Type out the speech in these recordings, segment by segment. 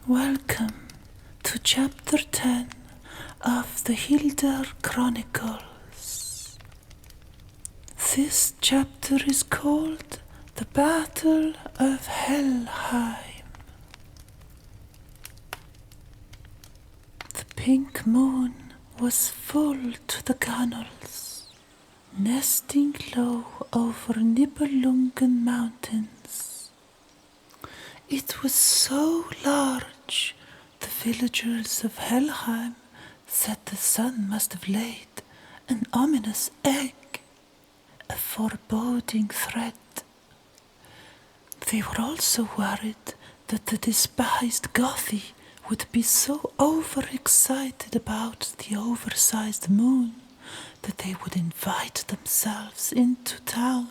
Welcome to Chapter 10 of the Hildar Chronicles. This chapter is called The Battle of Helheim. The pink moon was full to the gunwales, nesting low over Nibelungen Mountains. It was so large, the villagers of Helheim said the sun must have laid an ominous egg, a foreboding threat. They were also worried that the despised Gothi would be so overexcited about the oversized moon that they would invite themselves into town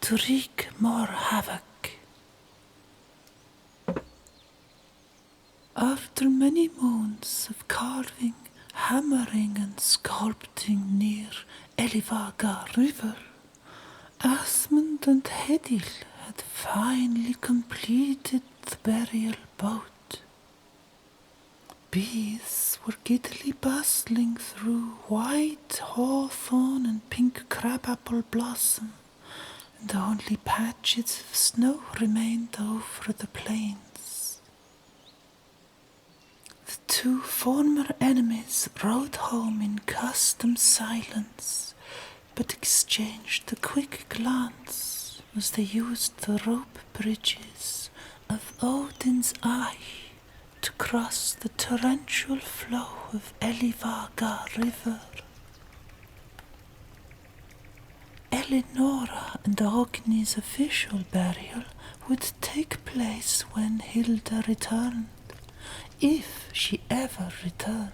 to wreak more havoc. After many moons of carving, hammering and sculpting near Elivaga River, Asmund and Hedil had finally completed the burial boat. Bees were giddily bustling through white hawthorn and pink crabapple blossom, and only patches of snow remained over the plains. The two former enemies rode home in custom silence, but exchanged a quick glance as they used the rope bridges of Odin's Eye to cross the torrential flow of Elivaga River. Elinora and Ogni's official burial would take place when Hilda returned, if she ever returned.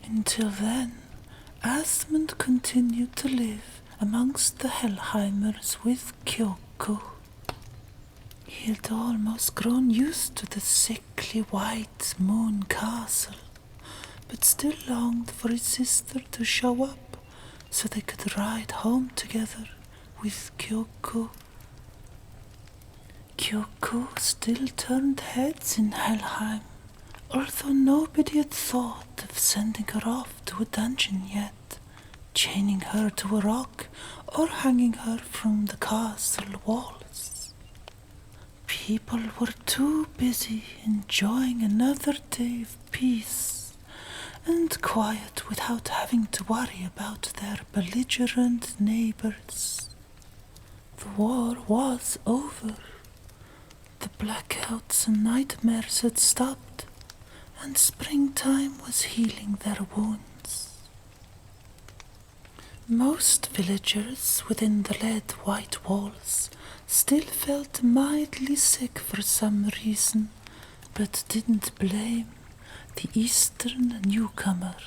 Until then, Asmund continued to live amongst the Helheimers with Kyoku. He had almost grown used to the sickly white moon castle, but still longed for his sister to show up so they could ride home together with Kyoku. Kyoku still turned heads in Helheim, although nobody had thought of sending her off to a dungeon yet, chaining her to a rock or hanging her from the castle walls. People were too busy enjoying another day of peace and quiet without having to worry about their belligerent neighbors. The war was over. The blackouts and nightmares had stopped, and springtime was healing their wounds. Most villagers within the lead-white walls still felt mildly sick for some reason, but didn't blame the eastern newcomer.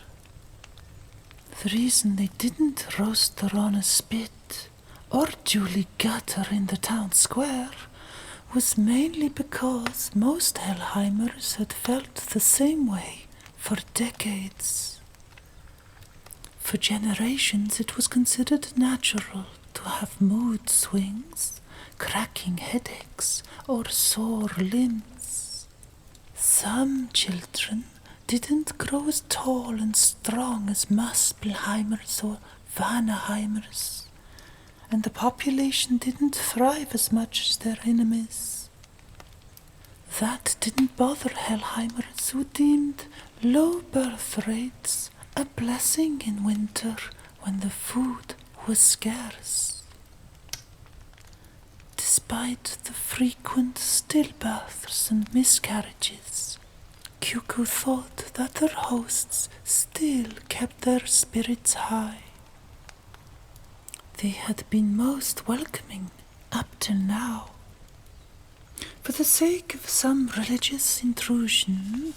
The reason they didn't roast her on a spit or duly gut her in the town square was mainly because most Helheimers had felt the same way for decades. For generations it was considered natural to have mood swings, cracking headaches, or sore limbs. Some children didn't grow as tall and strong as Muspelheimers or Vanaheimers, and the population didn't thrive as much as their enemies. That didn't bother Helheimers, who deemed low birth rates a blessing in winter when the food was scarce. Despite the frequent stillbirths and miscarriages, Kyoku thought that their hosts still kept their spirits high. They had been most welcoming up till now. For the sake of some religious intrusion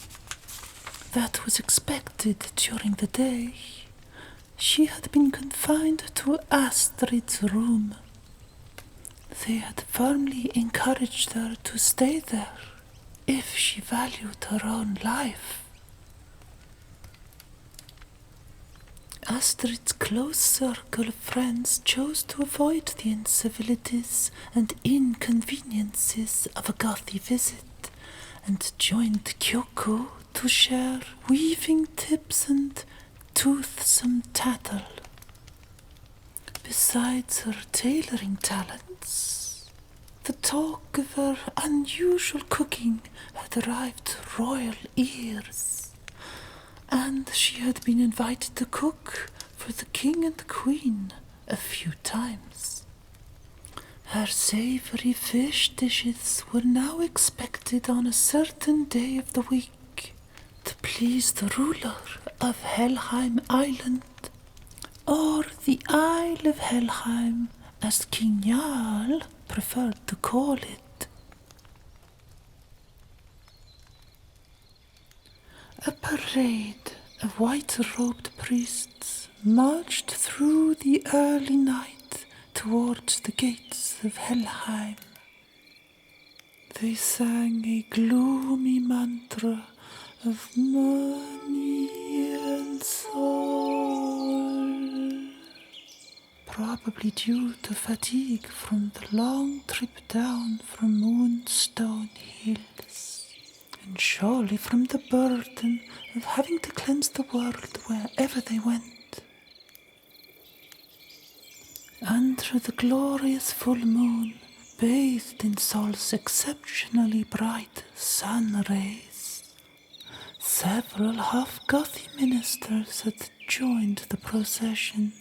that was expected during the day, she had been confined to Astrid's room. They had firmly encouraged her to stay there if she valued her own life. Astrid's close circle of friends chose to avoid the incivilities and inconveniences of a Gothi visit, and joined Kyoko to share weaving tips and toothsome tattle. Besides her tailoring talents, the talk of her unusual cooking had arrived to royal ears, and she had been invited to cook for the king and queen a few times. Her savory fish dishes were now expected on a certain day of the week to please the ruler of Helheim Island, or the Isle of Helheim, as King Jarl preferred to call it. A parade of white-robed priests marched through the early night towards the gates of Helheim. They sang a gloomy mantra of money and soul, probably due to fatigue from the long trip down from Moonstone Hills, and surely from the burden of having to cleanse the world wherever they went. Under the glorious full moon, bathed in Sol's exceptionally bright sun rays, several half-Gothy ministers had joined the procession,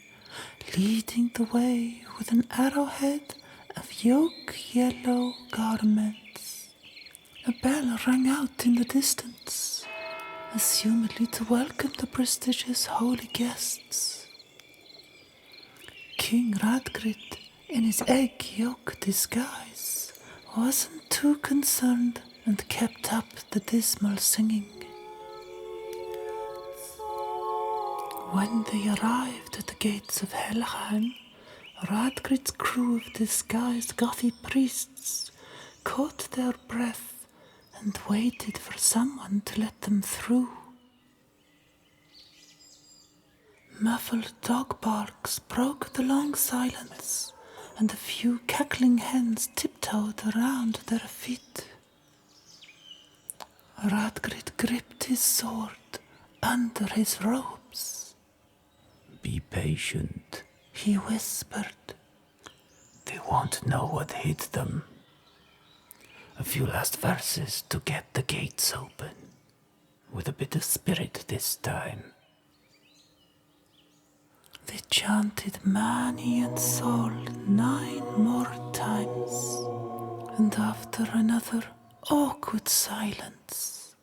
leading the way with an arrowhead of yolk-yellow garments. A bell rang out in the distance, assumedly to welcome the prestigious holy guests. King Radgrid, in his egg yolk disguise, wasn't too concerned and kept up the dismal singing. When they arrived at the gates of Helheim, Radgrid's crew of disguised Gothy priests caught their breath and waited for someone to let them through. Muffled dog barks broke the long silence, and a few cackling hens tiptoed around their feet. Radgrid gripped his sword under his robes. "Be patient," he whispered. "They won't know what hit them. A few last verses to get the gates open, with a bit of spirit this time." They chanted Mani and Sol 9 more times, and after another awkward silence,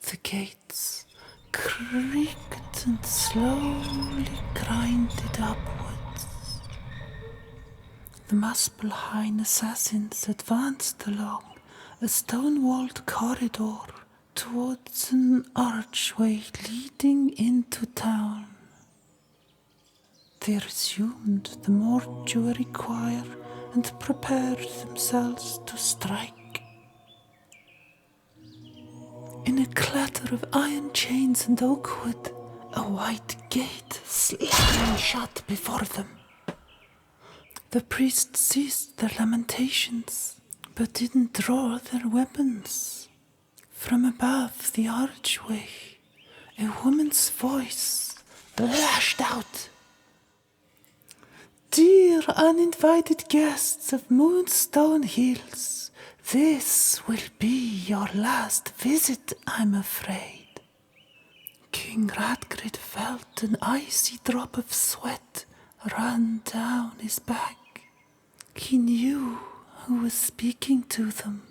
the gates creaked and slowly grinded upwards. The Muspelheim assassins advanced along a stone-walled corridor towards an archway leading into town. They resumed the mortuary choir and prepared themselves to strike. In a clatter of iron chains and oak wood, a white gate slammed shut before them. The priests ceased their lamentations, but didn't draw their weapons. From above the archway, a woman's voice lashed out. "Dear uninvited guests of Moonstone Hills, this will be your last visit, I'm afraid." King Radgrid felt an icy drop of sweat run down his back. He knew who was speaking to them.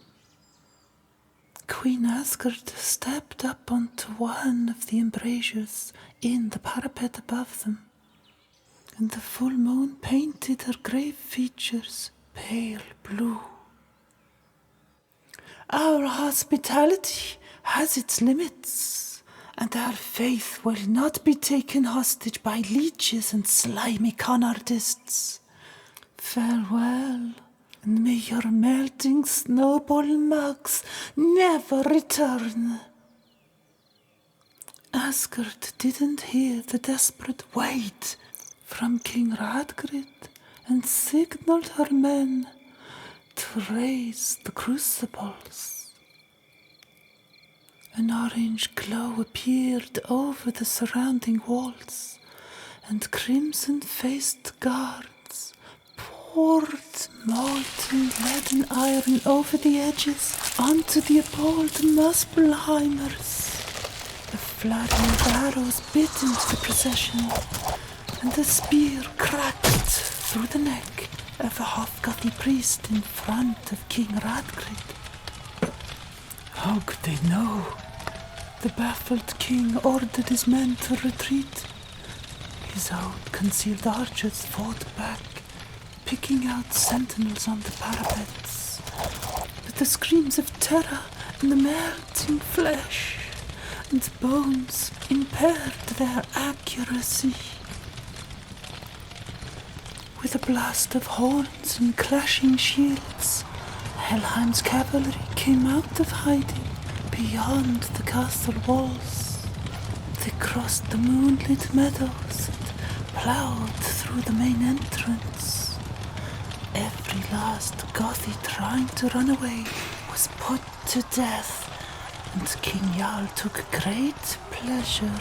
Queen Asgard stepped up onto one of the embrasures in the parapet above them, and the full moon painted her grave features pale blue. "Our hospitality has its limits, and our faith will not be taken hostage by leeches and slimy con artists. Farewell, and may your melting snowball mugs never return." Asgard didn't hear the desperate "wait" from King Radgrid and signaled her men to raise the crucibles. An orange glow appeared over the surrounding walls, and crimson-faced guards poured molten lead and iron over the edges onto the appalled Muspelheimers. A flood of arrows bit into the procession, and a spear cracked through the neck of a half-gothy priest in front of King Radgrid. How could they know? The baffled king ordered his men to retreat. His out-concealed archers fought back, picking out sentinels on the parapets. But the screams of terror and the melting flesh and bones impaired their accuracy. With a blast of horns and clashing shields, Helheim's cavalry came out of hiding beyond the castle walls. They crossed the moonlit meadows and plowed through the main entrance. Every last Gothi trying to run away was put to death, and King Jarl took great pleasure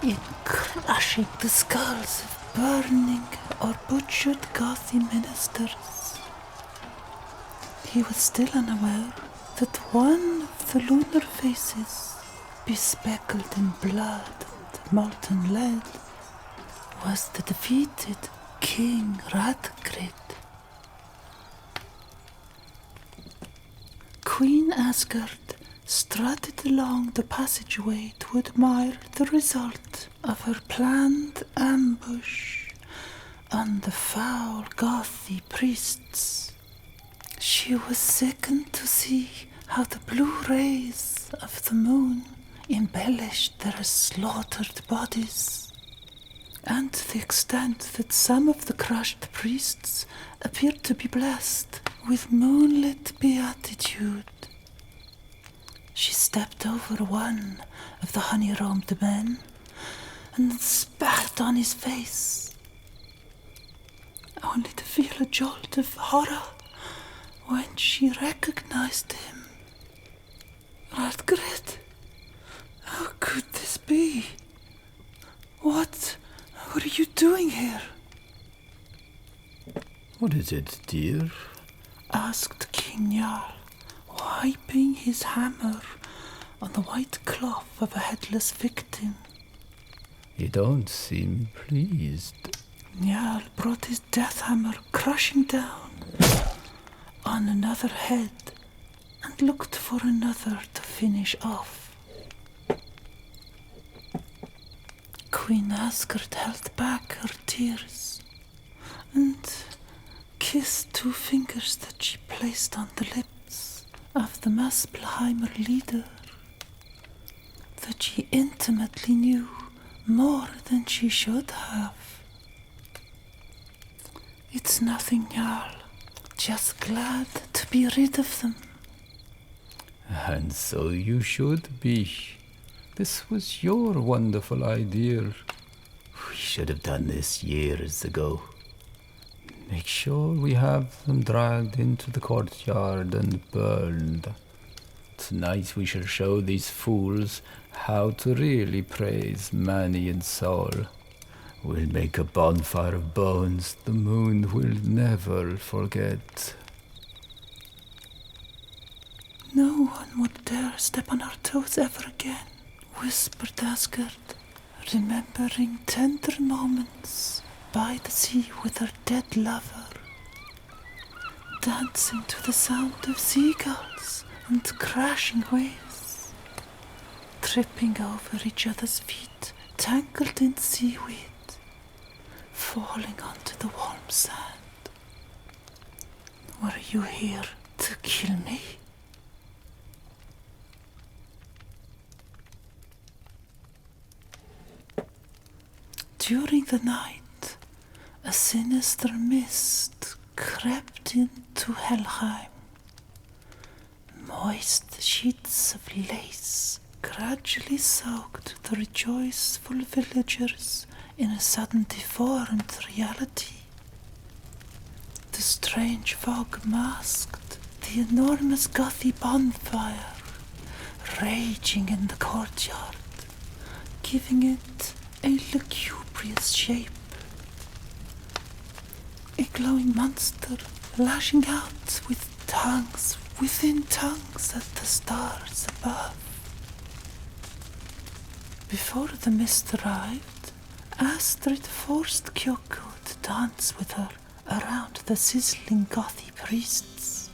in crushing the skulls of burning or butchered Gothi ministers. He was still unaware that one of the lunar faces, bespeckled in blood and molten lead, was the defeated King Radgrid. Queen Asgard strutted along the passageway to admire the result of her planned ambush on the foul Gothi priests. She was sickened to see how the blue rays of the moon embellished their slaughtered bodies, and to the extent that some of the crushed priests appeared to be blessed with moonlit beatitude. She stepped over one of the honey-robed men and spat on his face, only to feel a jolt of horror when she recognized him. Radgrid, how could this be? What are you doing here? What is it, dear? Asked King Jarl, wiping his hammer on the white cloth of a headless victim. You don't seem pleased. Jarl brought his death hammer crashing down on another head and looked for another to finish off. Queen Asgard held back her tears and kissed 2 fingers that she placed on the lips of the Muspelheimer leader, that she intimately knew more than she should have. It's nothing, Jarl. Just glad to be rid of them. And so you should be. This was your wonderful idea. We should have done this years ago. Make sure we have them dragged into the courtyard and burned. Tonight we shall show these fools how to really praise Mani and Sol. We'll make a bonfire of bones the moon will never forget. No one would dare step on our toes ever again, whispered Asgard, remembering tender moments by the sea with her dead lover, dancing to the sound of seagulls and crashing waves, tripping over each other's feet, tangled in seaweed, falling onto the warm sand. Were you here to kill me? During the night, a sinister mist crept into Helheim. Moist sheets of lace gradually soaked the rejoiceful villagers in a sudden deformed reality. The strange fog masked the enormous Gothi bonfire, raging in the courtyard, giving it a lugubrious shape. A glowing monster lashing out with tongues within tongues at the stars above. Before the mist arrived, Astrid forced Kyoko to dance with her around the sizzling gothy priests.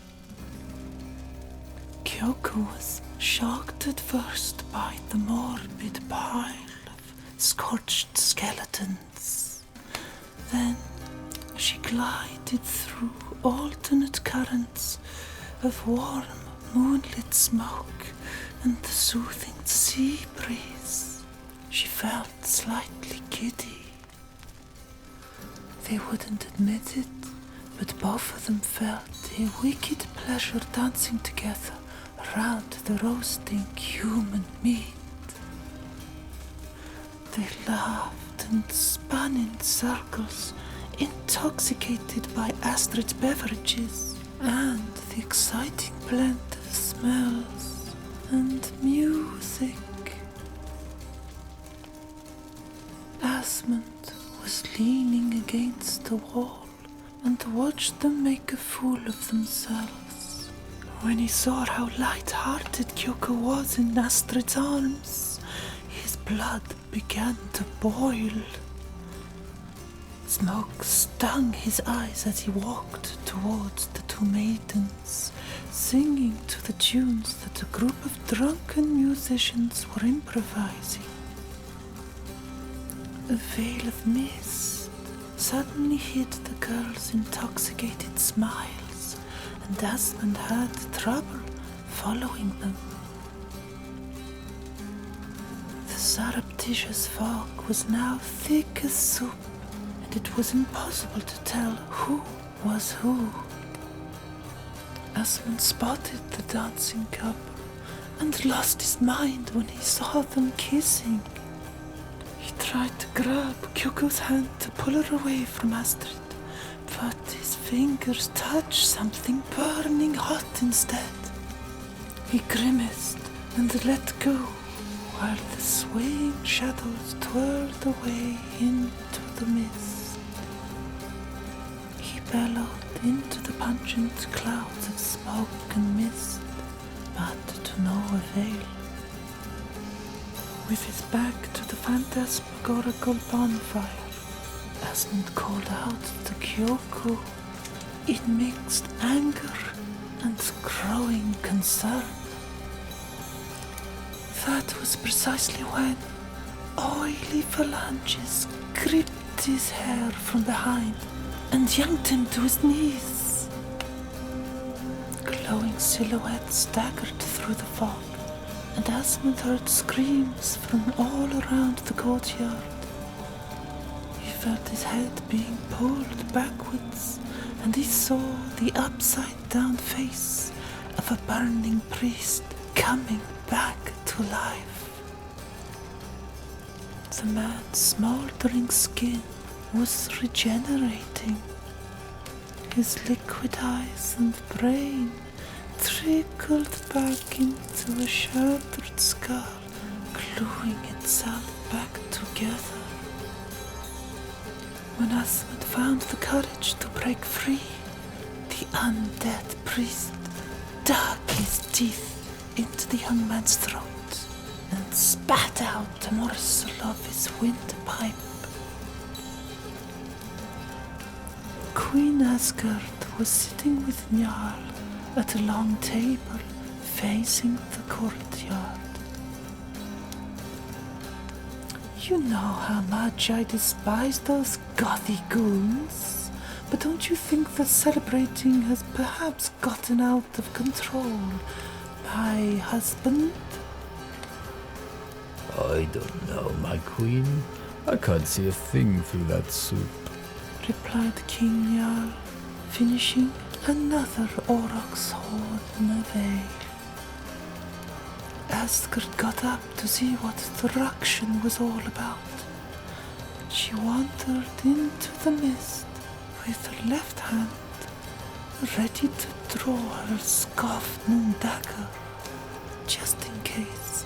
Kyoko was shocked at first by the morbid pile of scorched skeletons. Then she glided through alternate currents of warm moonlit smoke and the soothing sea breeze. She felt slightly giddy. They wouldn't admit it, but both of them felt a wicked pleasure dancing together around the roasting human meat. They laughed and spun in circles, intoxicated by Astrid's beverages and the exciting blend of smells and music. Asmund was leaning against the wall and watched them make a fool of themselves. When he saw how light-hearted Kyoko was in Astrid's arms, his blood began to boil. Smoke stung his eyes as he walked towards the two maidens, singing to the tunes that a group of drunken musicians were improvising. A veil of mist suddenly hid the girls' intoxicated smiles, and Asmund had trouble following them. The surreptitious fog was now thick as soup, and it was impossible to tell who was who. Asmund spotted the dancing couple and lost his mind when he saw them kissing. He tried to grab Kyoko's hand to pull her away from Astrid, but his fingers touched something burning hot instead. He grimaced and let go, while the swaying shadows twirled away into the mist. He bellowed into the pungent clouds of smoke and mist, but to no avail. With his back to the phantasmagorical bonfire, Asmund called out to Kyoko in mixed anger and growing concern. That was precisely when oily phalanges gripped his hair from behind and yanked him to his knees. Glowing silhouettes staggered through the fog, and Asmund heard screams from all around the courtyard. He felt his head being pulled backwards, and he saw the upside-down face of a burning priest coming back to life. The man's smoldering skin was regenerating. His liquid eyes and brain trickled back into a shattered skull, gluing itself back together. When Asmund found the courage to break free, the undead priest dug his teeth into the young man's throat and spat out a morsel of his windpipe. Queen Asgard was sitting with Njal at a long table facing the courtyard. You know how much I despise those gothy goons, but don't you think that celebrating has perhaps gotten out of control, my husband? I don't know, my queen. I can't see a thing through that soup, replied King Njal, finishing another aurochs horn in a veil. Asgard got up to see what the ruction was all about. She wandered into the mist with her left hand, ready to draw her Skofnum dagger. just in case.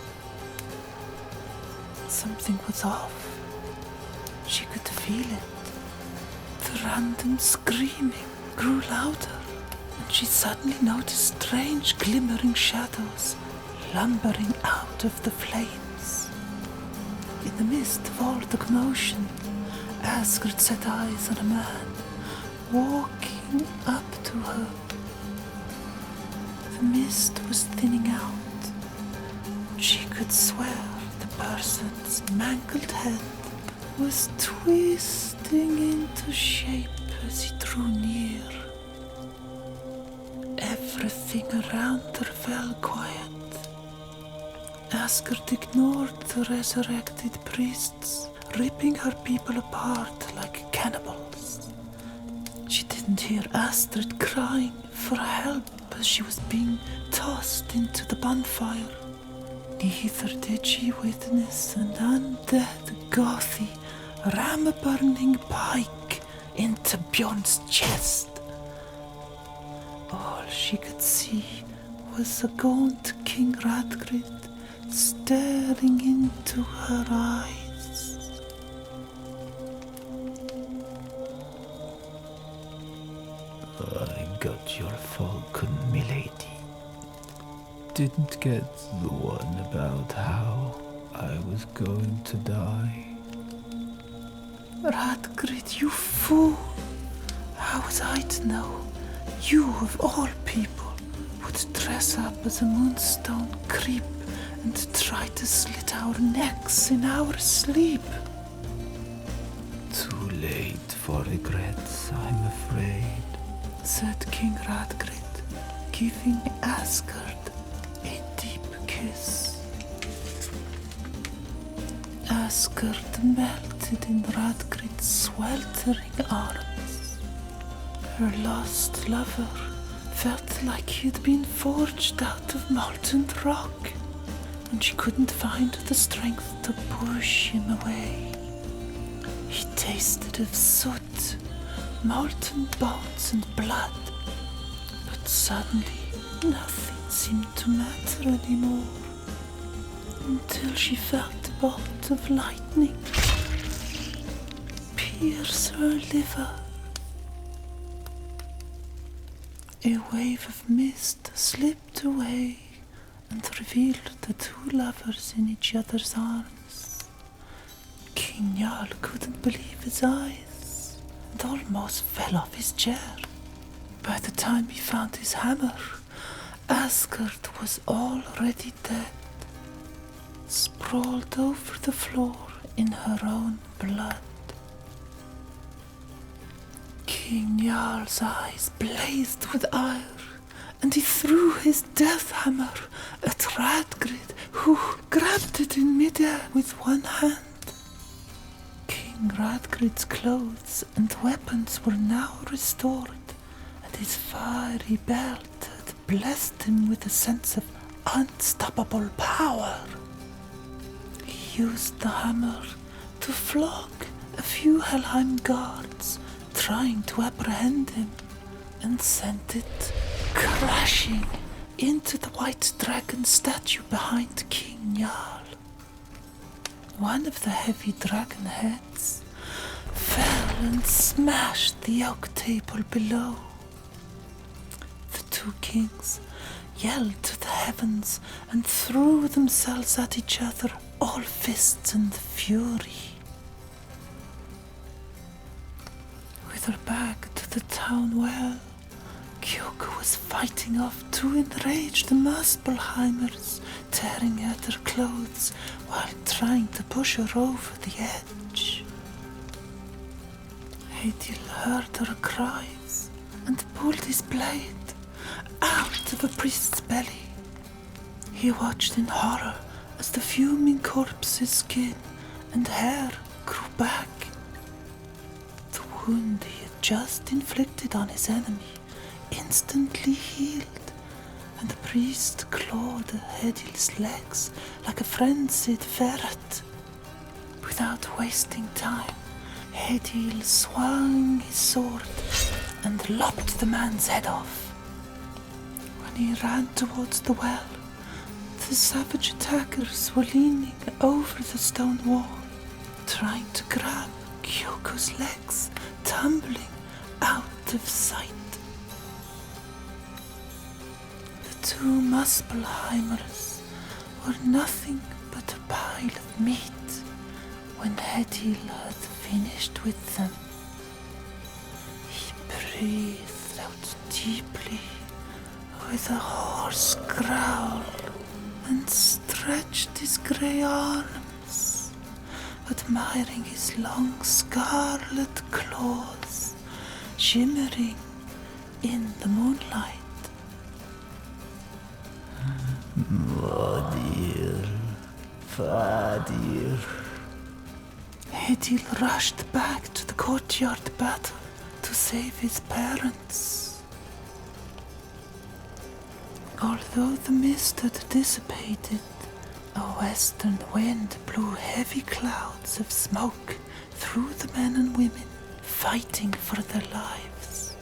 Something was off. She could feel it. The random screaming grew louder, and she suddenly noticed strange glimmering shadows lumbering out of the flames. In the midst of all the commotion, Asgard set eyes on a man walking up to her. The mist was thinning out. She could swear the person's mangled head was twisting into shape as he drew near. Everything around her fell quiet. Asgard ignored the resurrected priests, ripping her people apart like cannibals. She didn't hear Astrid crying for help as she was being tossed into the bonfire. Neither did she witness an undead Gothi ram a burning pike into Bjorn's chest. All she could see was a gaunt King Radgrid staring into her eyes. I got your falcon, milady. Didn't get the one about how I was going to die. Radgrid, you fool! How was I to know? You, of all people, would dress up as a moonstone creep and try to slit our necks in our sleep. Too late for regrets, I'm afraid, said King Radgrid, giving Asgard a deep kiss. Asgard melted in Radgrid's sweltering arms. Her lost lover felt like he'd been forged out of molten rock, and she couldn't find the strength to push him away. He tasted of soot, molten bones and blood, but suddenly nothing seemed to matter anymore, until she felt a bolt of lightning pierce her liver. A wave of mist slipped away and revealed the two lovers in each other's arms. King Jarl couldn't believe his eyes and almost fell off his chair. By the time he found his hammer, Asgard was already dead, sprawled over the floor in her own blood. King Jarl's eyes blazed with ire, and he threw his death hammer at Radgrid, who grabbed it in midair with one hand. King Radgrid's clothes and weapons were now restored, and his fiery belt had blessed him with a sense of unstoppable power. He used the hammer to flog a few Helheim guards trying to apprehend him, and sent it crashing into the white dragon statue behind King Jarl. One of the heavy dragon heads fell and smashed the oak table below. The two kings yelled to the heavens and threw themselves at each other, all fists and fury. With her back to the town well, Kyoka was fighting off two enraged Muspelheimers, tearing at her clothes while trying to push her over the edge. Hedil heard her cries and pulled his blade out of the priest's belly. He watched in horror as the fuming corpse's skin and hair grew back. The wound he had just inflicted on his enemy instantly healed, and the priest clawed Hedil's legs like a frenzied ferret. Without wasting time, Hedil swung his sword and lopped the man's head off. When he ran towards the well, the The savage attackers were leaning over the stone wall, trying to grab Kyoko's legs, tumbling out of sight. The two Muspelheimers were nothing but a pile of meat when Hedil had finished with them. He breathed out deeply with a hoarse growl and stretched his grey arms, admiring his long scarlet claws shimmering in the moonlight. Fadir. Hedil rushed back to the courtyard battle to save his parents. Although the mist had dissipated, a western wind blew heavy clouds of smoke through the men and women fighting for their lives.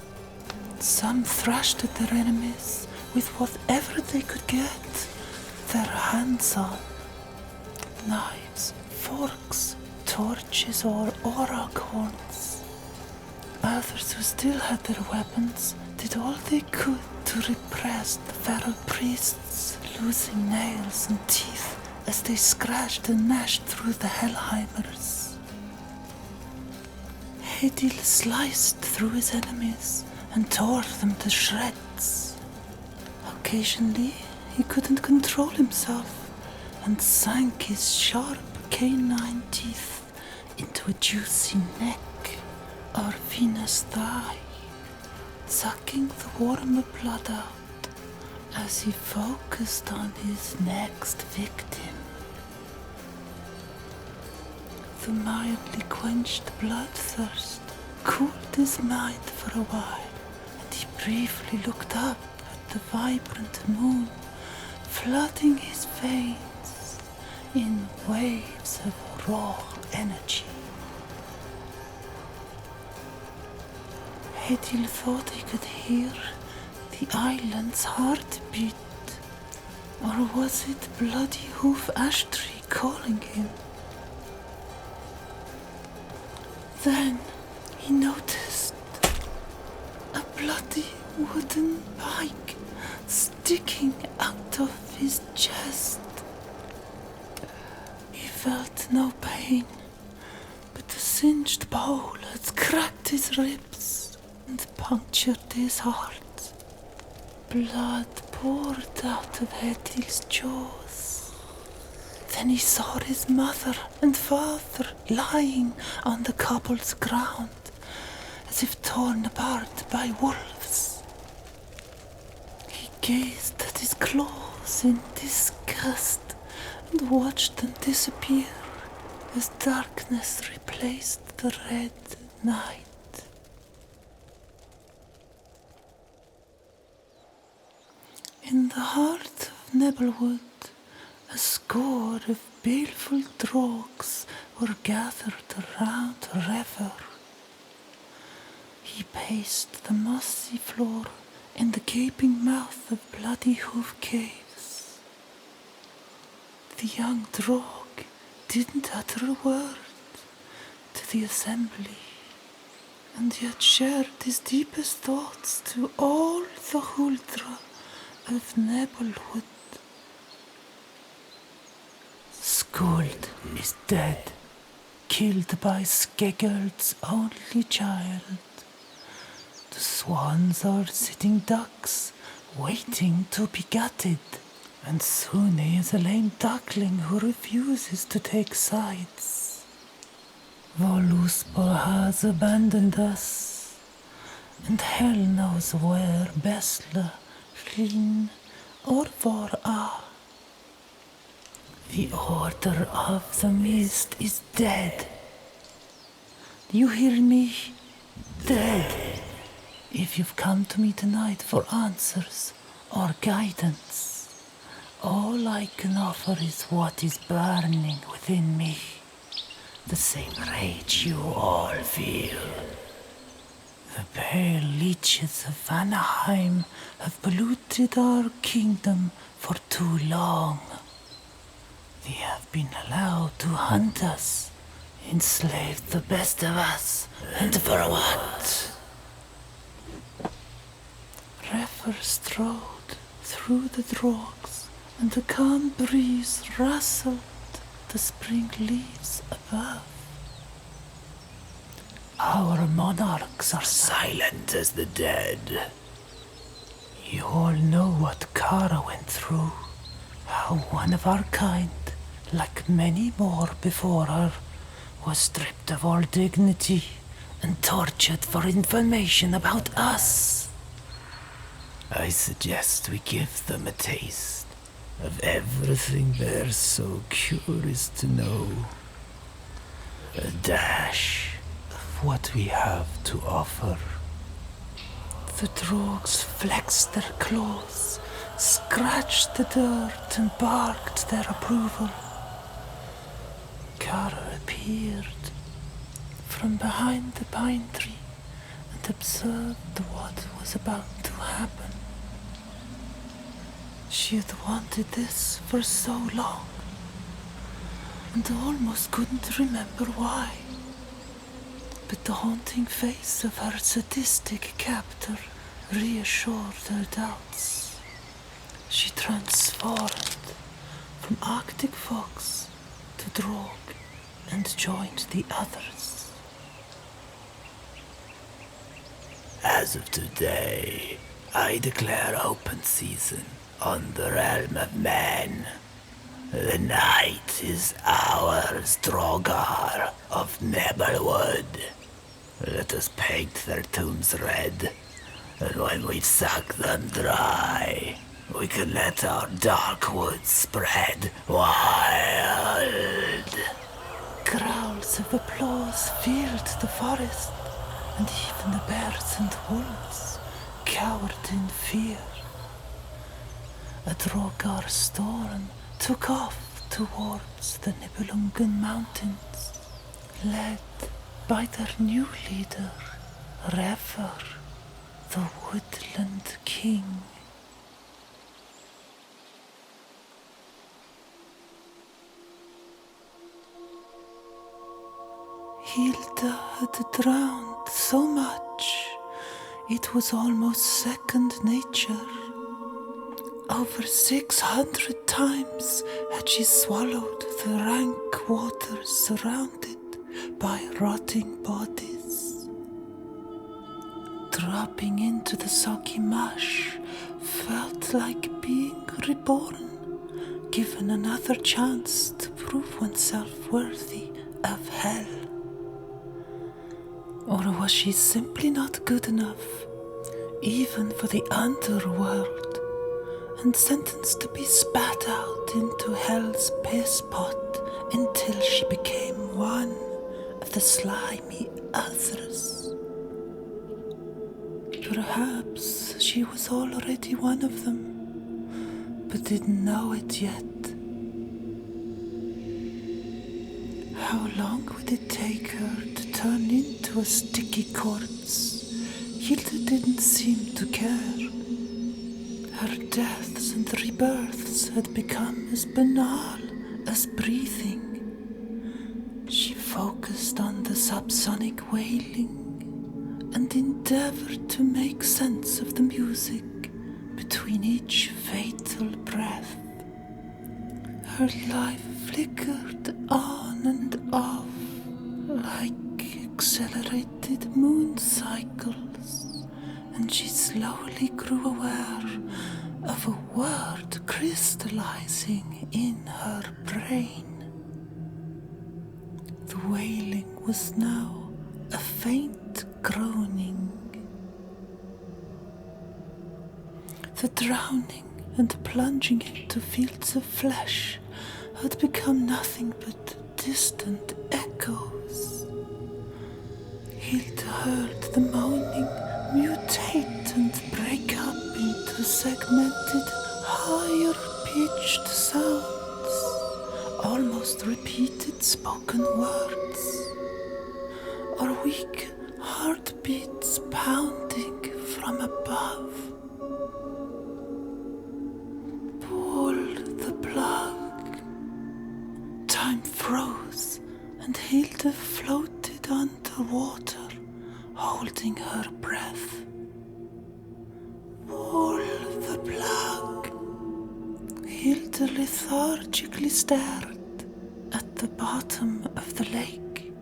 Some thrashed at their enemies with whatever they could get their hands on. Knives, forks, torches or auroch horns. Others who still had their weapons did all they could to repress the feral priests, losing nails and teeth as they scratched and gnashed through the Hellheimers. Hedil sliced through his enemies and tore them to shreds. Occasionally, he couldn't control himself and sank his sharp canine teeth into a juicy neck or venous thigh, sucking the warmer blood out as he focused on his next victim. The mildly quenched bloodthirst cooled his mind for a while, and he briefly looked up at the vibrant moon, flooding his veins in waves of raw energy. Hedil thought he could hear the island's heartbeat, or was it Bloody Hoof Ashtree calling him? Then he noticed a bloody wooden pike sticking out of his chest. He felt no pain, but the singed bowl had cracked his ribs and punctured his heart. Blood poured out of Hedil's jaws. Then he saw his mother and father lying on the cobbled ground, as if torn apart by wolves. He gazed at his claws in disgust and watched them disappear as darkness replaced the red night. In the heart of Nebelwood, a score of baleful drogs were gathered around a river. He paced the mossy floor in the gaping mouth of Bloody Hoof Caves. The young drog didn't utter a word to the assembly, and yet shared his deepest thoughts to all the Huldra of Nebelwood. Skuld is dead, killed by Skeggeld's only child. The swans are sitting ducks, waiting to be gutted, and Sune is a lame duckling who refuses to take sides. Voluspa has abandoned us, and hell knows where Besla, Hlin, or Vor-A. The Order of the Mist is dead. Do you hear me? Dead. If you've come to me tonight for answers or guidance, all I can offer is what is burning within me. The same rage you all feel. The pale leeches of Vanaheim have polluted our kingdom for too long. They have been allowed to hunt us, enslaved the best of us, and for what? Refer strode through the drogs, and the calm breeze rustled the spring leaves above. Our monarchs are silent as the dead. You all know what Kara went through, how one of our kind, like many more before her, was stripped of all dignity and tortured for information about us. I suggest we give them a taste of everything they're so curious to know. A dash of what we have to offer. The drogs flexed their claws, scratched the dirt, and barked their approval. Kara appeared from behind the pine tree and observed what was about to happen. She had wanted this for so long, and almost couldn't remember why. But the haunting face of her sadistic captor reassured her doubts. She transformed from Arctic fox to drog and joined the others. As of today, I declare open season on the realm of men. The night is ours, Drogar of Nebelwood. Let us paint their tombs red, and when we've sucked them dry, we can let our dark woods spread wild. Growls of applause filled the forest, and even the bears and wolves cowered in fear. A Drogar storm took off towards the Nibelungen Mountains, led by their new leader, Refer, the Woodland King. Hilda had drowned so much, it was almost second nature. Over 600 times had she swallowed the rank waters surrounded by rotting bodies. Dropping into the soggy mush felt like being reborn, given another chance to prove oneself worthy of hell. Or was she simply not good enough, even for the underworld, and sentenced to be spat out into hell's piss pot until she became one of the slimy others? Perhaps she was already one of them, but didn't know it yet. How long would it take her to turn into a sticky corpse? Hilda didn't seem to care. Her deaths and rebirths had become as banal as breathing. She focused on the subsonic wailing and endeavored to make sense of the music between each fatal breath. Her life flickered on and off like accelerated moon cycles, and she slowly grew aware of a word crystallizing in her brain. The wailing was now a faint groaning. The drowning and plunging into fields of flesh had become nothing but distant echoes. Hilda heard the moaning mutate and break up into segmented, higher-pitched sounds, almost repeated spoken words, or weak heartbeats pounding from above. Pull the plug. time froze, and Hilda floated underwater, holding her breath. Pull the plug. Hilda lethargically stared at the bottom of the lake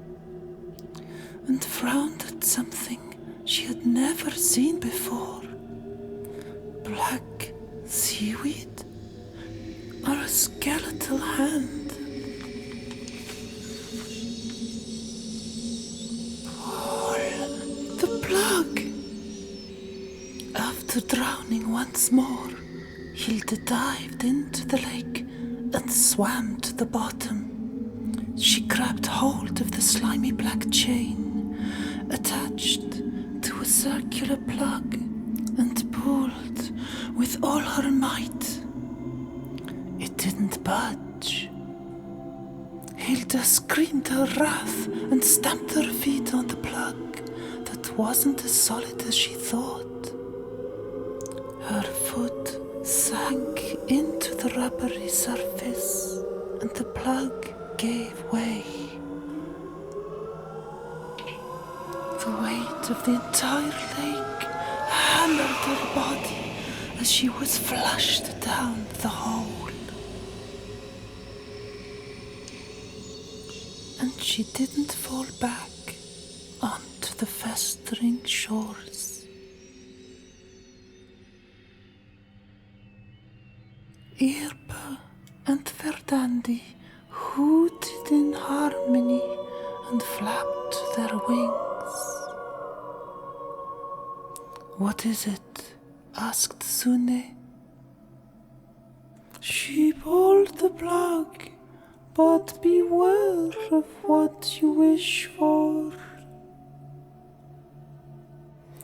and frowned at something she had never seen before. Black seaweed or a skeletal hand. Pull the plug. After drowning once more, Hilda dived into the lake and swam to the bottom. She grabbed hold of the slimy black chain attached to a circular plug and pulled with all her might. It didn't budge. Hilda screamed her wrath and stamped her feet on the plug that wasn't as solid as she thought. Her foot sank into the rubbery surface and the plug gave way. The weight of the entire lake hammered her body as she was flushed down the hole. And she didn't fall back onto the festering shores. Irpa and Verdandi hooted in harmony and flapped their wings. "What is it?" asked Sune. "She pulled the plug, but beware of what you wish for."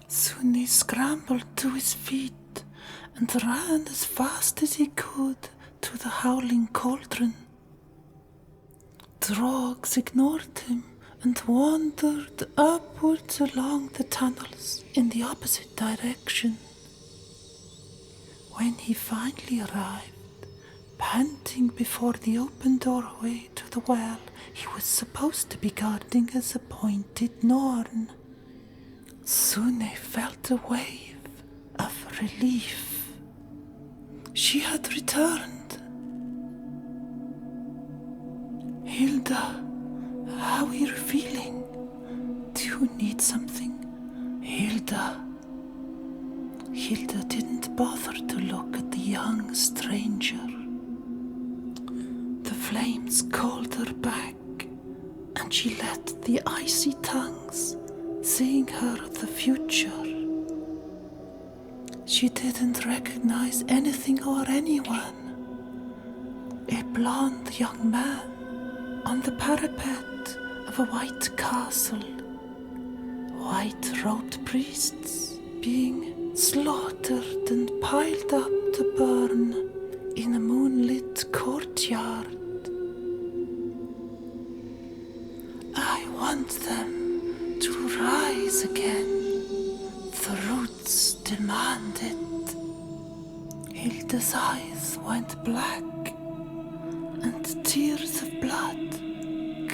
Sune scrambled to his feet and ran as fast as he could to the howling cauldron. Drogs ignored him and wandered upwards along the tunnels in the opposite direction. When he finally arrived, panting before the open doorway to the well he was supposed to be guarding as a pointed Norn, Sune felt a wave of relief. She had returned. "Hilda, how are you feeling? Do you need something?" Hilda didn't bother to look at the young stranger. The flames called her back, and she let the icy tongues sing her the future. She didn't recognize anything or anyone. A blonde young man on the parapet of a white castle. White-robed priests being slaughtered and piled up to burn in a moonlit courtyard. "I want them to rise again. The roots demand it." Hilda's eyes went black, and tears of blood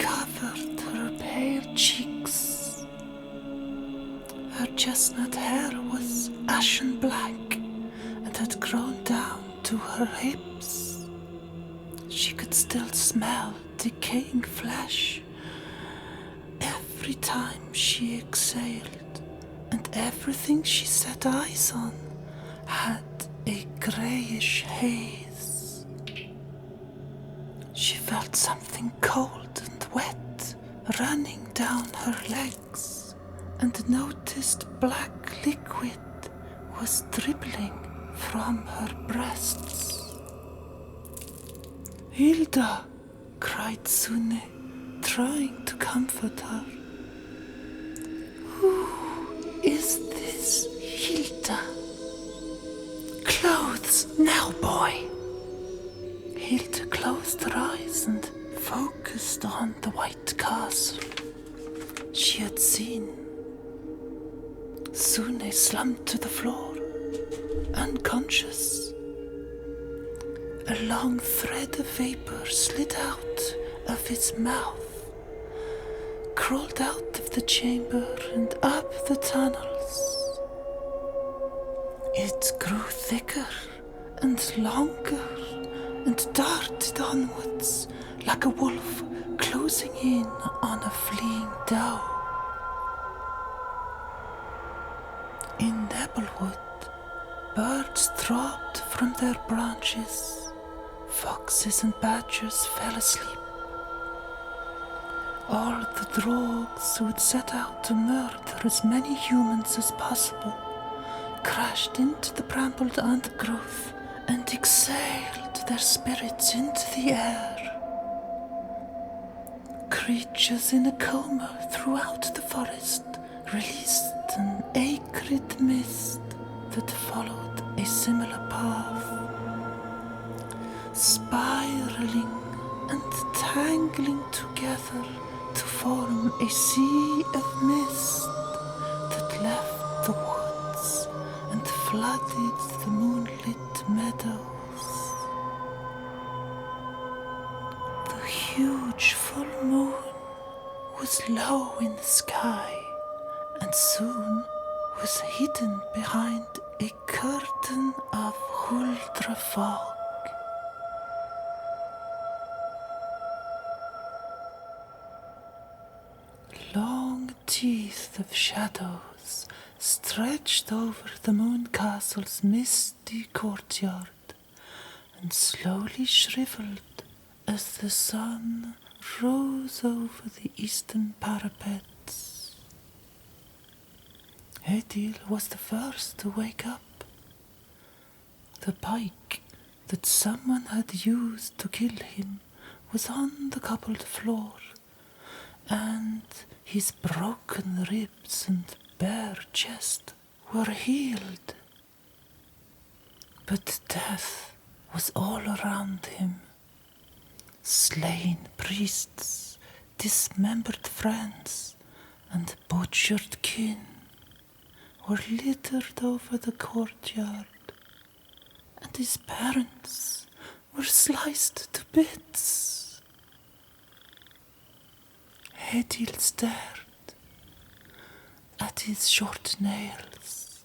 covered her pale cheeks. Her chestnut hair was ashen black and had grown down to her hips. She could still smell decaying flesh every time she exhaled, and everything she set eyes on had a greyish haze. She felt something cold and wet running down her legs, and noticed black liquid was dribbling from her breasts. "Hilda!" cried Sune, trying to comfort her. "Who is this Hilda?" "Clothes now, boy!" Hilda closed her eyes and focused on the white castle she had seen. Sune slumped to the floor, unconscious. A long thread of vapor slid out of his mouth, crawled out of the chamber and up the tunnels. It grew thicker and longer and darted onwards like a wolf closing in on a fleeing doe. In Nebelwood, birds dropped from their branches, foxes and badgers fell asleep. All the drogs who had set out to murder as many humans as possible crashed into the brambled undergrowth and exhaled their spirits into the air. Creatures in a coma throughout the forest released an acrid mist that followed a similar path, spiraling and tangling together to form a sea of mist that left the woods and flooded the moonlit meadows. The huge full moon was low in the sky and soon was hidden behind a curtain of Huldra fog. Long teeth of shadows stretched over the moon castle's misty courtyard and slowly shriveled as the sun rose over the eastern parapets. Hedil was the first to wake up. The pike that someone had used to kill him was on the cobbled floor, and his broken ribs and bare chest were healed. But death was all around him. Slain priests, dismembered friends, and butchered kin were littered over the courtyard, and his parents were sliced to bits. Hedil stared at his short nails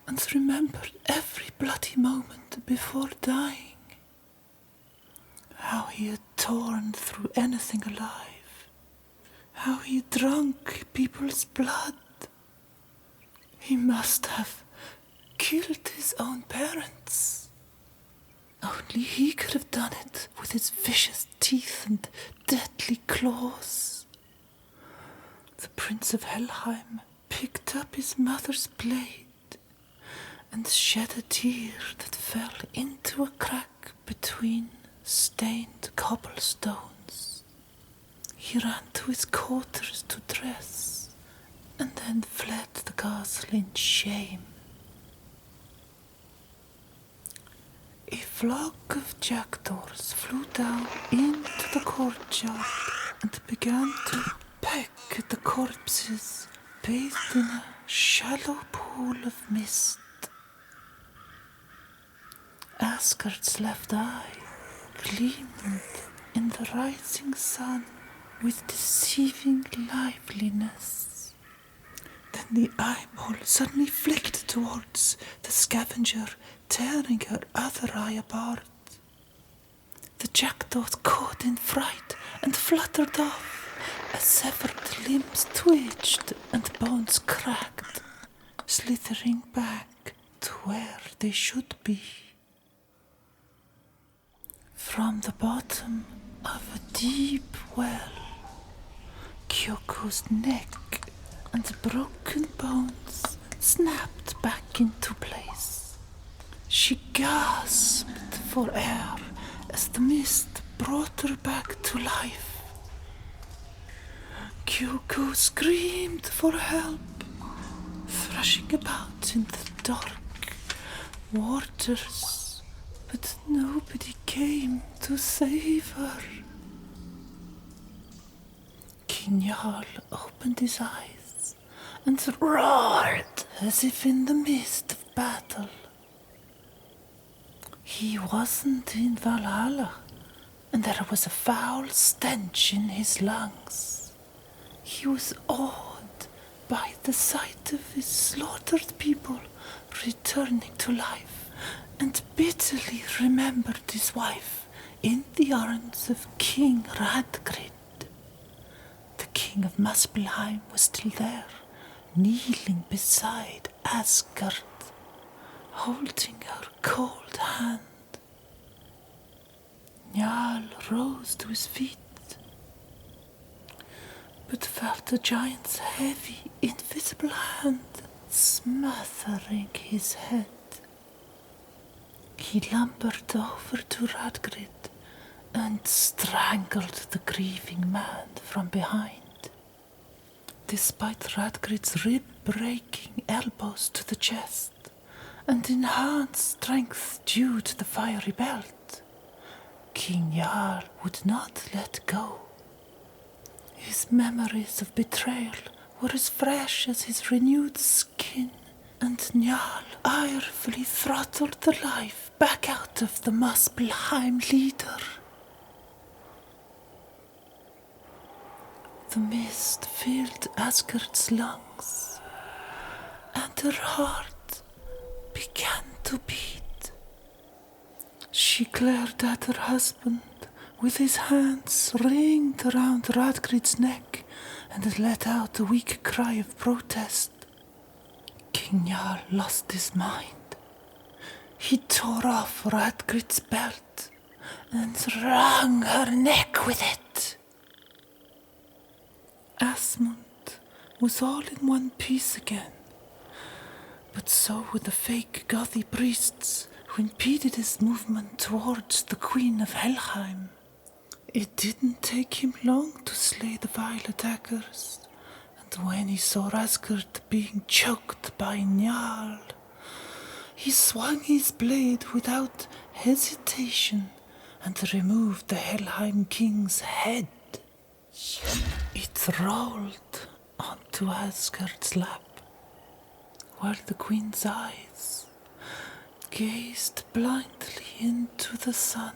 and remembered every bloody moment before dying. How he had torn through anything alive, how he drank people's blood. He must have killed his own parents. Only he could have done it with his vicious teeth and deadly claws. The Prince of Helheim picked up his mother's blade and shed a tear that fell into a crack between stained cobblestones. He ran to his quarters to dress and then fled the castle in shame. A flock of jackdaws flew down into the courtyard and began to peck at the corpses bathed in a shallow pool of mist. Asgard's left eye gleamed in the rising sun with deceiving liveliness. Then the eyeball suddenly flicked towards the scavenger, tearing her other eye apart. The jackdaws caught in fright and fluttered off as severed limbs twitched and bones cracked, slithering back to where they should be. From the bottom of a deep well, Kyoko's neck and broken bones snapped back into place. She gasped for air as the mist brought her back to life. Kyoko screamed for help, thrashing about in the dark waters, but nobody came to save her. King Jarl opened his eyes and roared as if in the midst of battle. He wasn't in Valhalla, and there was a foul stench in his lungs. He was awed by the sight of his slaughtered people returning to life, and bitterly remembered his wife in the arms of King Radgrid. The king of Muspelheim was still there, kneeling beside Asgard, holding her cold hand. Njal rose to his feet, but felt the giant's heavy, invisible hand smothering his head. He lumbered over to Radgrid and strangled the grieving man from behind. Despite Radgrid's rib-breaking elbows to the chest and enhanced strength due to the fiery belt, King Jarl would not let go. His memories of betrayal were as fresh as his renewed skin, and Njal irefully throttled the life back out of the Muspelheim leader. The mist filled Asgard's lungs, and her heart began to beat. She glared at her husband with his hands ringed around Radgrid's neck and let out a weak cry of protest. King Jarl lost his mind. He tore off Radgrid's belt and wrung her neck with it. Asmund was all in one piece again, but so were the fake gothy priests who impeded his movement towards the Queen of Helheim. It didn't take him long to slay the vile attackers, and when he saw Asgard being choked by Njal, he swung his blade without hesitation and removed the Helheim king's head. It rolled onto Asgard's lap, while the queen's eyes gazed blindly into the sun.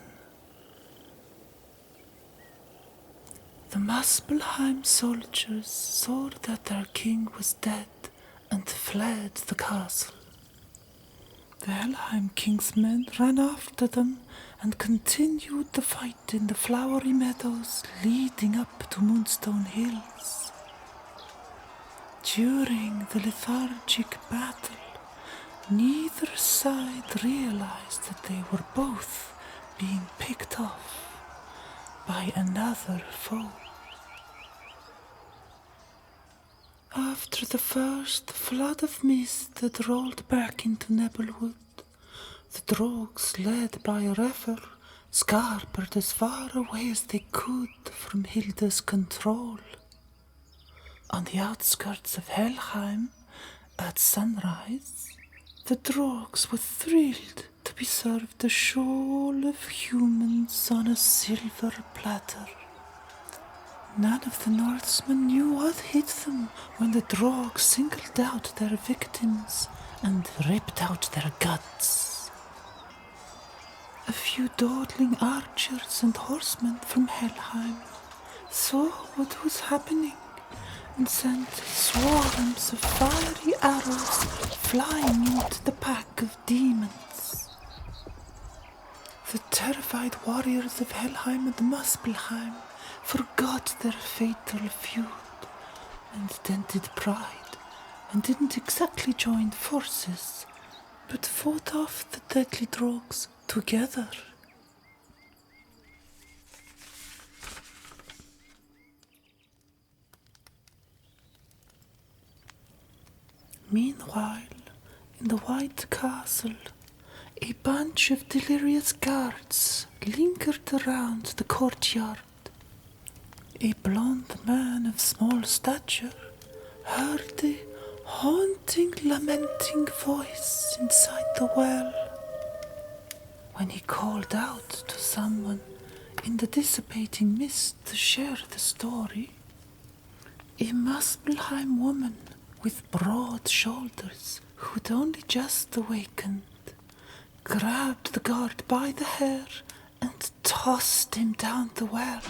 The Muspelheim soldiers saw that their king was dead and fled the castle. The Helheim king's men ran after them and continued the fight in the flowery meadows leading up to Moonstone Hills. During the lethargic battle, neither side realized that they were both being picked off by another foe. After the first flood of mist had rolled back into Nebelwood, the Drogs, led by Refr, scarpered as far away as they could from Hilda's control. On the outskirts of Helheim, at sunrise, the Drogs were thrilled to be served a shoal of humans on a silver platter. None of the Northmen knew what hit them when the Drogs singled out their victims and ripped out their guts. A few dawdling archers and horsemen from Helheim saw what was happening and sent swarms of fiery arrows flying into the pack of demons. The terrified warriors of Helheim and Muspelheim forgot their fatal feud and dented pride and didn't exactly join forces, but fought off the deadly Drogs together. Meanwhile, in the White Castle, a bunch of delirious guards lingered around the courtyard. A blond man of small stature heard a haunting, lamenting voice inside the well. When he called out to someone in the dissipating mist to share the story, a Muspelheim woman with broad shoulders who'd only just awakened grabbed the guard by the hair and tossed him down the well.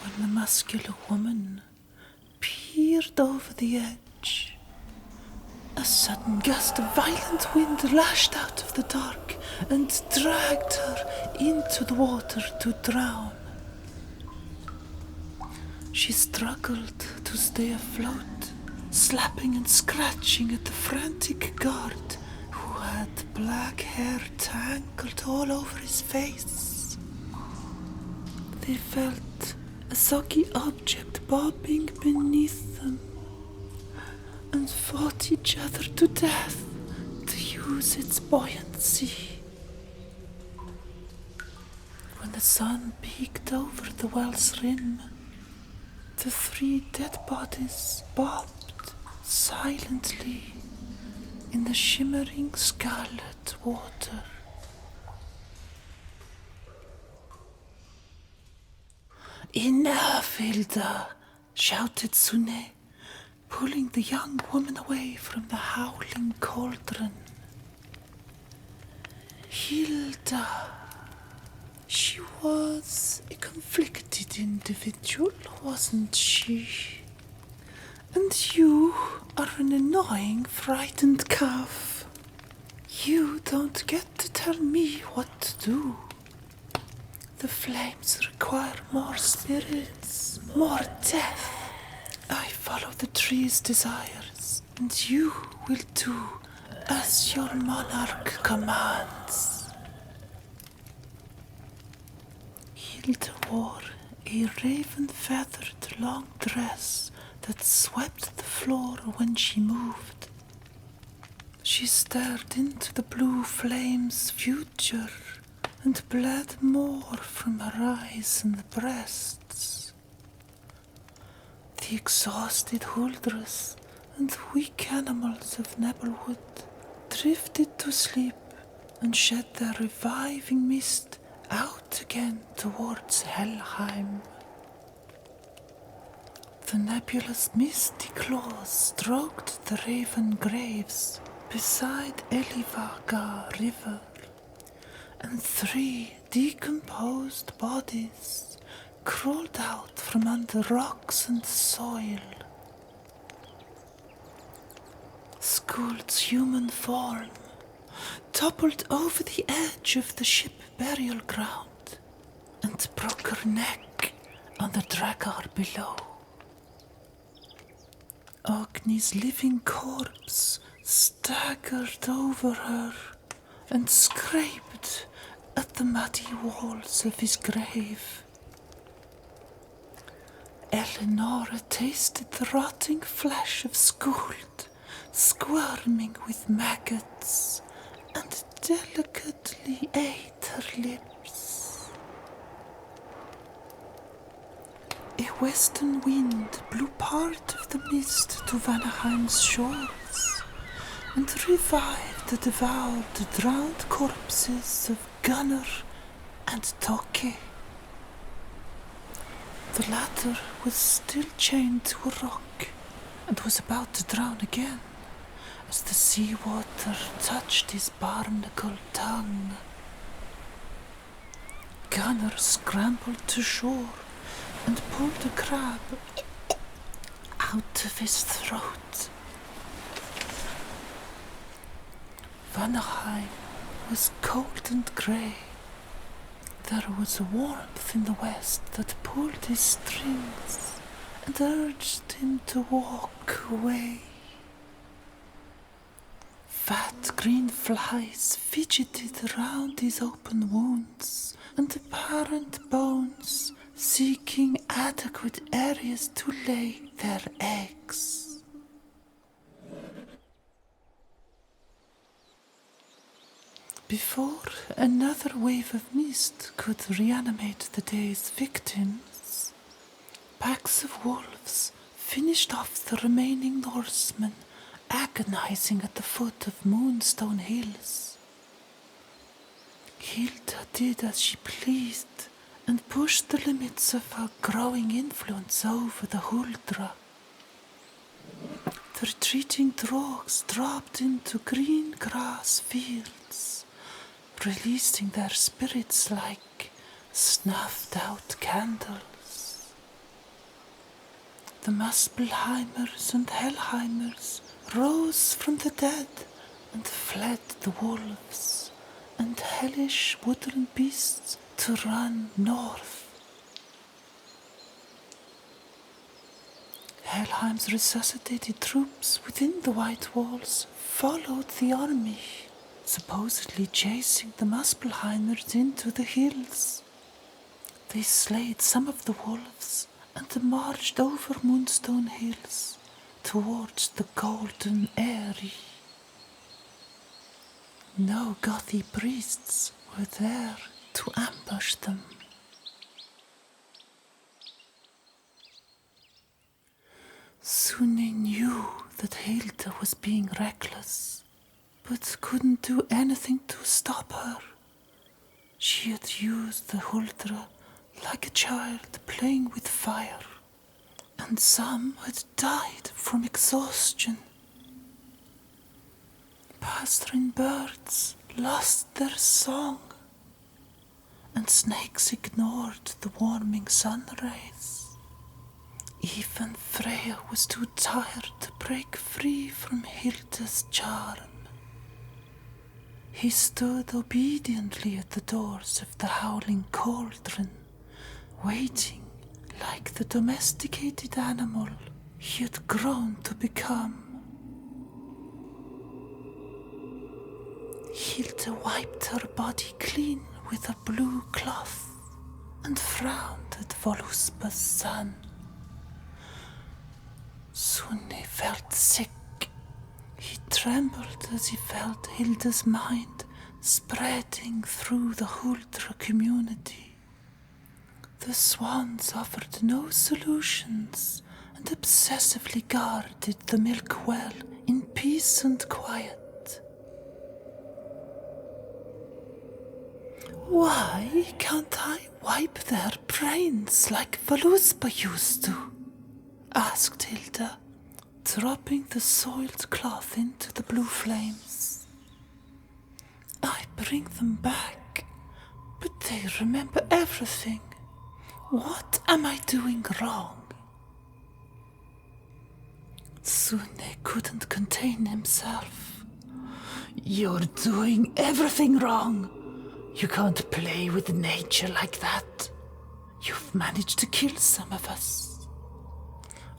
When the muscular woman peered over the edge, a sudden gust of violent wind lashed out of the dark and dragged her into the water to drown. She struggled to stay afloat, slapping and scratching at the frantic guard who had black hair tangled all over his face. They felt a soggy object bobbing beneath them and fought each other to death to use its buoyancy. When the sun peeked over the well's rim, the 3 dead bodies bobbed silently in the shimmering scarlet water. "Enough, Hilda!" shouted Sune, pulling the young woman away from the howling cauldron. Hilda, she was a conflicted individual, wasn't she? And you are an annoying, frightened calf. You don't get to tell me what to do. The flames require more spirits, more death. I follow the tree's desires, and you will do as your monarch commands. Hilda wore a raven-feathered long dress that swept the floor when she moved. She stared into the blue flame's future and bled more from her eyes and the breasts. The exhausted Huldras and weak animals of Nebelwood drifted to sleep and shed their reviving mist out again towards Helheim. The nebulous misty claws stroked the raven graves beside Elivaga River, and 3 decomposed bodies crawled out from under rocks and soil. Skuld's human form toppled over the edge of the ship burial ground and broke her neck on the dragar below. Ogni's living corpse staggered over her and scraped at the muddy walls of his grave. Eleonora tasted the rotting flesh of Skuld, squirming with maggots, and delicately ate her lips. A western wind blew part of the mist to Vanaheim's shores and revived the devoured, drowned corpses of Gunnar and Toke. The latter was still chained to a rock and was about to drown again as the seawater touched his barnacle tongue. Gunnar scrambled to shore and pulled a crab out of his throat. Vanaheim was cold and grey. There was a warmth in the west that pulled his strings and urged him to walk away. Fat green flies fidgeted around his open wounds and apparent bones, seeking adequate areas to lay their eggs. Before another wave of mist could reanimate the day's victims, packs of wolves finished off the remaining Norsemen, agonizing at the foot of Moonstone Hills. Hilda did as she pleased and pushed the limits of her growing influence over the Huldra. The retreating drogs dropped into green grass fields, releasing their spirits like snuffed out candles. The Muspelheimers and Helheimers rose from the dead and fled the wolves and hellish woodland beasts to run north. Helheim's resuscitated troops within the White Walls followed the army, supposedly chasing the Muspelheimers into the hills. They slayed some of the wolves and marched over Moonstone Hills towards the Golden Eyrie. No Gothi priests were there to ambush them. Sunni knew that Hilda was being reckless, but couldn't do anything to stop her. She had used the Huldra like a child playing with fire, and some had died from exhaustion. Pasturing birds lost their song, and snakes ignored the warming sun rays. Even Freya was too tired to break free from Hilda's charm. He stood obediently at the doors of the Howling Cauldron, waiting like the domesticated animal he had grown to become. Hilda wiped her body clean with a blue cloth and frowned at Voluspa's son. Sunni felt sick. He trembled as he felt Hilda's mind spreading through the Huldra community. The swans offered no solutions and obsessively guarded the milk well in peace and quiet. Why can't I wipe their brains like Voluspa used to? Asked Hilda, dropping the soiled cloth into the blue flames. I bring them back, but they remember everything. What am I doing wrong? Sunni couldn't contain himself. You're doing everything wrong. You can't play with nature like that. You've managed to kill some of us.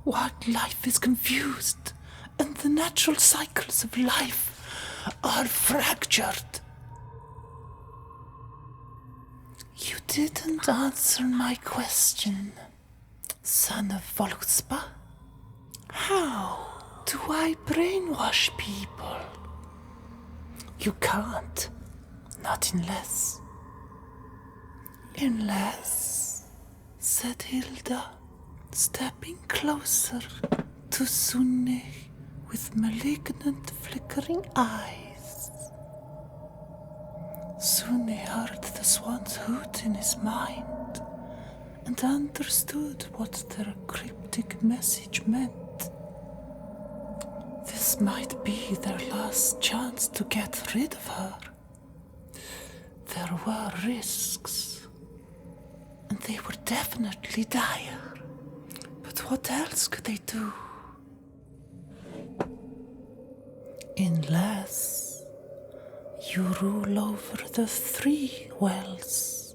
Wildlife is confused, and the natural cycles of life are fractured. You didn't answer my question, son of Voluspa. How do I brainwash people? You can't, not unless. Unless, said Hilda, stepping closer to Sunni with malignant flickering eyes. Sunni heard the swan's hoot in his mind and understood what their cryptic message meant. This might be their last chance to get rid of her. There were risks, and they were definitely dire. But what else could they do? Unless you rule over the 3 wells.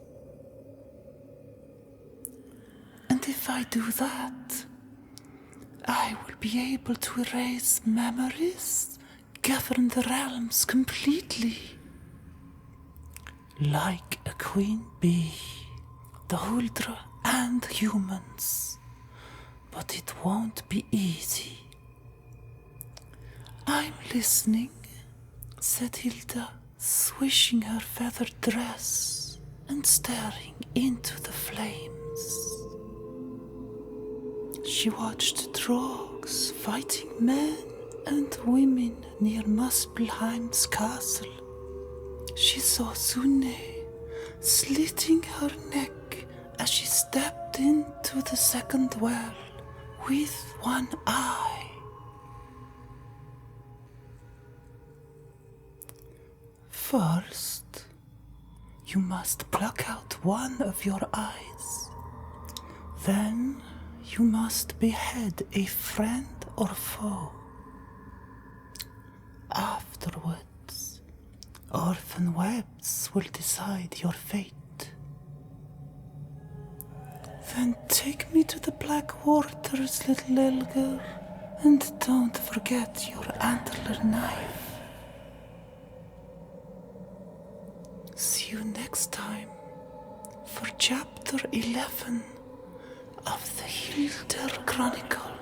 And if I do that, I will be able to erase memories, govern the realms completely. Like a queen bee, the Huldra and humans. But it won't be easy. I'm listening, said Hilda, swishing her feathered dress and staring into the flames. She watched Drogs fighting men and women near Muspelheim's castle. She saw Sunni slitting her neck as she stepped into the second well with one eye. First, you must pluck out one of your eyes. Then you must behead a friend or foe. Afterwards, orphan webs will decide your fate. Then take me to the black waters, little Elgar, and don't forget your antler knife. See you next time for chapter 11 of the Hilder Chronicle.